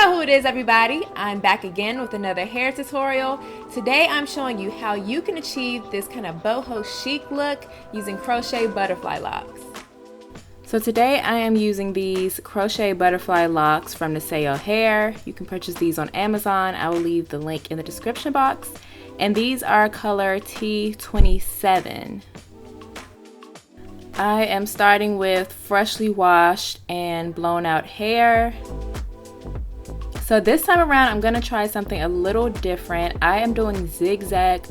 You know who it is, everybody. I'm back again with another hair tutorial. Today I'm showing you how you can achieve this kind of boho chic look using crochet butterfly locks. So today I am using these crochet butterfly locks from Niseyo hair. You can purchase these on Amazon. I will leave the link in the description box. And these are color T27. I am starting with freshly washed and blown out hair. So this time around, I'm gonna try something a little different. I am doing zigzag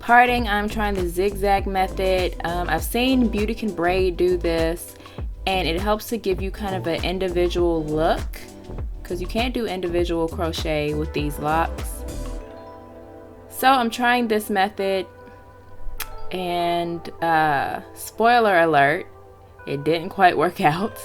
parting. I'm trying the zigzag method. I've seen Beauty Can Braid do this, and it helps to give you kind of an individual look because you can't do individual crochet with these locks. So I'm trying this method, and spoiler alert, it didn't quite work out.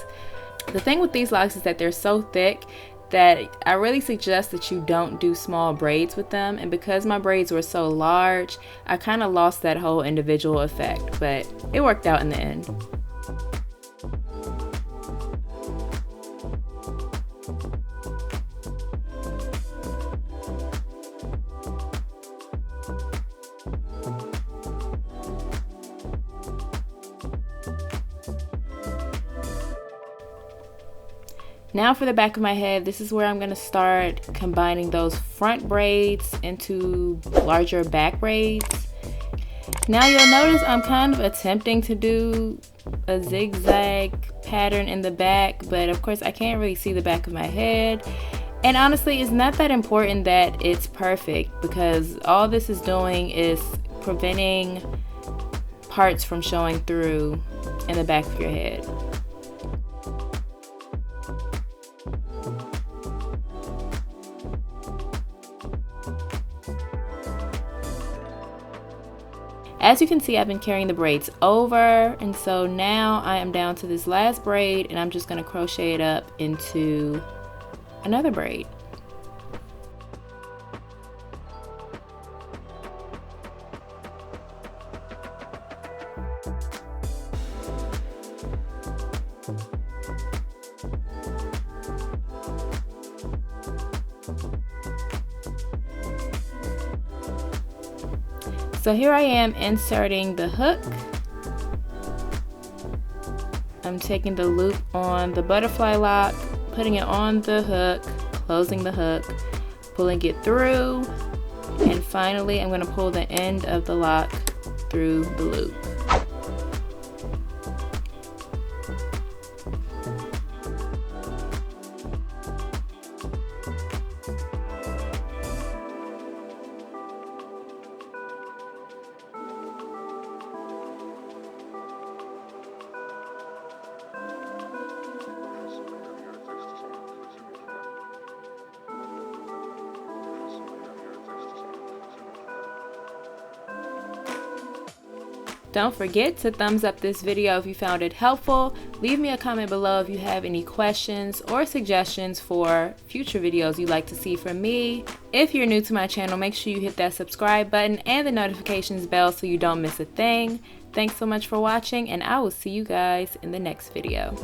The thing with these locks is that they're so thick that I really suggest that you don't do small braids with them, and because my braids were so large, I kind of lost that whole individual effect, but it worked out in the end. Now for the back of my head, this is where I'm gonna start combining those front braids into larger back braids. Now you'll notice I'm kind of attempting to do a zigzag pattern in the back, but of course I can't really see the back of my head. And honestly, it's not that important that it's perfect because all this is doing is preventing parts from showing through in the back of your head. As you can see, I've been carrying the braids over, and so now I am down to this last braid, and I'm just going to crochet it up into another braid. So here I am inserting the hook. I'm taking the loop on the butterfly lock, putting it on the hook, closing the hook, pulling it through, and finally I'm going to pull the end of the lock through the loop. Don't forget to thumbs up this video if you found it helpful. Leave me a comment below if you have any questions or suggestions for future videos you'd like to see from me. If you're new to my channel, make sure you hit that subscribe button and the notifications bell so you don't miss a thing. Thanks so much for watching, and I will see you guys in the next video.